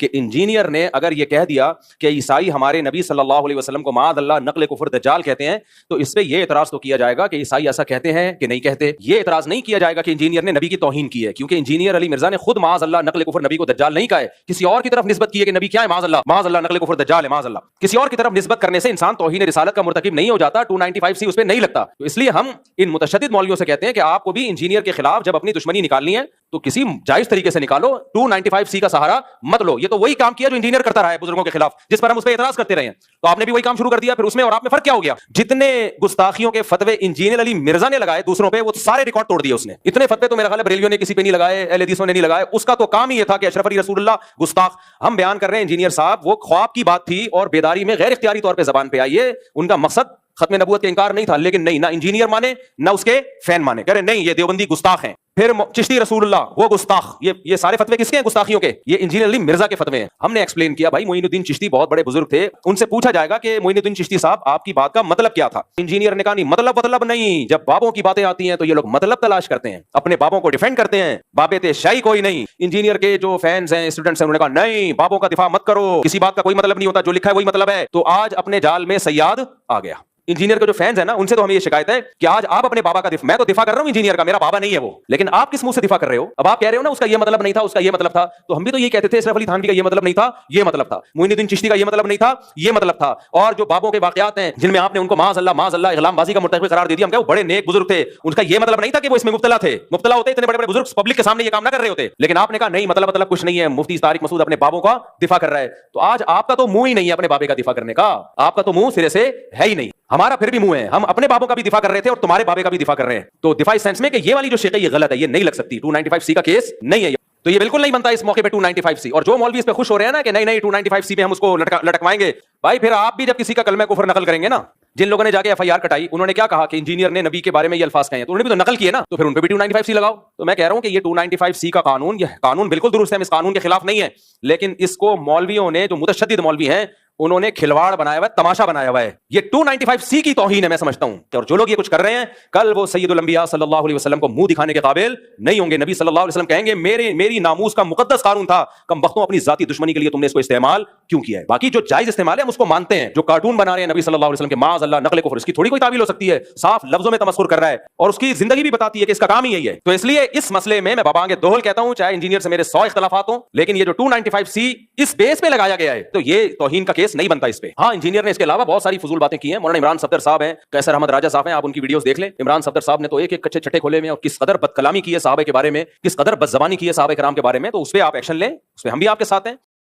کہ انجینئر نے اگر یہ کہہ دیا کہ عیسائی ہمارے نبی صلی اللہ علیہ وسلم کو معاذ اللہ نقل کفر دجال کہتے ہیں، تو اس پہ یہ اعتراض تو کیا جائے گا کہ عیسائی ایسا کہتے ہیں کہ نہیں کہتے. یہ اعتراض نہیں کیا جائے گا کہ انجینئر نے نبی کی توہین کی ہے، کیونکہ انجینئر علی مرزا نے خود معاذ اللہ نقل کفر نبی کو دجال نہیں کہا ہے، کسی اور کی طرف نسبت کی ہے کہ نبی کیا ہے، معاذ اللہ نقل کفر دجال ہے، معاذ اللہ. کسی اور کی طرف نسبت کرنے سے انسان توہین رسالت کا مرتکب نہیں ہو جاتا، 295C اس پہ نہیں لگتا. تو اس لیے ہم ان متشدد مولویوں سے کہتے ہیں کہ آپ کو بھی انجینئر کے خلاف جب اپنی دشمنی نکالنی ہے تو کسی جائز طریقے سے نکالو، 295C کا سہارا مت لو. یہ تو وہی کام کیا جو انجینئر کرتا رہا ہے بزرگوں کے خلاف، جس پر ہم اس پہ اعتراض کرتے رہے ہیں. تو آپ نے بھی وہی کام شروع کر دیا، پھر اس میں اور آپ میں فرق کیا ہو گیا؟ جتنے گستاخیوں کے فتوے انجینئر علی مرزا نے لگائے دوسروں پہ، وہ سارے ریکارڈ توڑ دیے اس نے. اتنے فتوے تو میرا خیال ہے بریلیوں نے کسی پہ نہیں لگائے، اہل حدیثوں نے نہیں لگائے. اس کا تو کام ہی یہ تھا کہ اشرف علی رسول اللہ گستاخ. ہم بیان کر رہے ہیں انجینئر صاحب وہ خواب کی بات تھی اور بیداری میں غیر اختیاری طور پہ زبان پہ آئی ہے. ان کا مقصد ختم نبوت کا انکار نہیں تھا، لیکن نہیں، نہ انجینئر مانے نہ اس کے فین مانے، کہہ رہے نہیں یہ دیوبندی گستاخ ہیں. پھر چشتی رسول اللہ وہ گستاخ. یہ سارے فتوے کس کے ہیں گستاخیوں کے؟ یہ انجینئر علی مرزا کے فتوے ہیں. ہم نے ایکسپلین کیا بھائی معین الدین چشتی بہت بڑے بزرگ تھے، ان سے پوچھا جائے گا کہ معین الدین چشتی صاحب آپ کی بات کا مطلب کیا تھا؟ انجینئر نے کہا نہیں مطلب نہیں. جب بابوں کی باتیں آتی ہیں تو یہ لوگ مطلب تلاش کرتے ہیں، اپنے بابوں کو ڈیفینڈ کرتے ہیں. بابے تھے شاہی کوئی نہیں. انجینئر کے جو فینس ہیں اسٹوڈنٹس ہیں انہوں نے کہا نہیں بابوں کا دفاع مت کرو، کسی بات کا کوئی مطلب نہیں ہوتا، جو لکھا ہے وہی مطلب ہے. تو آج اپنے جال میں سیاد آ گیا. انجینئر کے جو فینس ہیں نا ان سے تو ہمیں یہ شکایت ہے کہ آج آپ اپنے بابا کا دفاع، میں تو دفاع کر رہا ہوں انجینئر کا، میرا بابا نہیں ہے وہ، لیکن آپ کس منہ سے دفاع کر رہے ہو؟ اب آپ کہہ رہے ہو نا اس کا یہ مطلب نہیں تھا، اس کا یہ مطلب تھا. تو ہم بھی تو یہ کہتے تھے اشرف علی تھانوی کا یہ مطلب نہیں تھا، یہ مطلب تھا. معین الدین چشتی کا یہ مطلب نہیں تھا، یہ مطلب تھا. اور جو بابوں کے واقعات ہیں جن میں آپ نے ان کو معاذ اللہ اغلام بازی کا مرتکب قرار دے دیا، ہم کہا وہ بڑے نیک بزرگ تھے، ان کا یہ مطلب نہیں تھا کہ وہ اس میں مبتلا تھے. مبتلا ہوتے اتنے بڑے بڑے بزرگ پبلک کے سامنے یہ کام نہ کر رہے ہوتے. لیکن آپ نے کہا نہیں مطلب کچھ نہیں ہے، مفتی طارق مسعود اپنے بابوں کا دفاع کر رہا ہے. تو آج آپ کا تو منہ ہی نہیں ہے اپنے بابے کا دفاع کرنے کا، آپ کا تو منہ سرے سے ہے ہی نہیں. ہمارا پھر بھی منہ ہے، ہم اپنے بابوں کا بھی دفاع کر رہے تھے اور تمہارے بابے کا بھی دفاع کر رہے ہیں. تو دفاعی سینس میں کہ یہ والی جو شق ہے یہ غلط ہے، یہ نہیں لگ سکتی، 295C کا کیس نہیں ہے. تو یہ بالکل نہیں بنتا اس موقع پہ 295C. اور جو مولوی اس پہ خوش ہو رہے ہیں نا کہ نہیں 295C پہ ہم اس کو لٹکوائیں گے، بھائی پھر آپ بھی جب کسی کا کلمہ کفر نقل کریں گے نا، جن لوگوں نے جا کے FIR کٹائی انہوں نے کیا کہا کہ انجینئر نے نبی کے بارے میں یہ الفاظ کہے ہیں، تو انہوں نے بھی تو نقل کیے نا، تو پھر ان پہ بھی 295C لگاؤ. تو میں کہہ رہا ہوں کہ یہ 295C کا قانون، یہ قانون بالکل درست ہے، ہم اس قانون کے خلاف نہیں ہے، لیکن اس کو مولویوں نے جو متشدد مولوی ہیں انہوں نے کھلواڑ بنایا ہوا ہے، تماشا بنایا ہوا ہے. یہ 295C کی توہین ہے میں سمجھتا ہوں. اور جو لوگ یہ کچھ کر رہے ہیں کل وہ سید الانبیاء صلی اللہ علیہ وسلم کو منہ دکھانے کے قابل نہیں ہوں گے. نبی صلی اللہ علیہ وسلم کہیں گے میری ناموس کا مقدس قانون تھا، کم بختوں اپنی ذاتی دشمنی کے لیے تم نے اس کو استعمال کیوں کیا ہے؟ باقی جو جائز استعمال ہے ہم اس کو مانتے ہیں. جو کارٹون بنا رہے ہیں نبی صلی اللہ علیہ وسلم کے معاذ اللہ نقل کفر، اس کی تھوڑی کوئی تعویل ہو سکتی ہے، صاف لفظوں میں تمسخر کر رہا ہے اور اس کی زندگی بھی بتاتی ہے کہ اس کا کام ہی یہی ہے. تو اس لیے اس مسئلے میں بابا آگے دوہل کہتا ہوں، چاہے انجینئر سے میرے 100 اختلافات ہوں، لیکن یہ جو 295C اس بیس پہ لگایا گیا ہے تو یہ توہین کا کیس نہیں بنتا اس پہ. ہاں انجینئر نے اس کے علاوہ بہت ساری فضول باتیں کی ہیں. مولانا عمران صفدر صاحب ہیں، قیصر احمد راجہ صاحب ہیں، آپ ان کی ویڈیوز دیکھ لیں. عمران صفدر صاحب نے تو ایک کچے چھٹے کھولے میں اور کس قدر بد کلامی کی ہے صحابہ کے بارے میں، کس قدر بد زبانی کی ہے صحابہ کرام کے بارے میں. تو اس پہ آپ ایکشن لیں، اس پہ ہم بھی آپ کے ساتھ ہیں.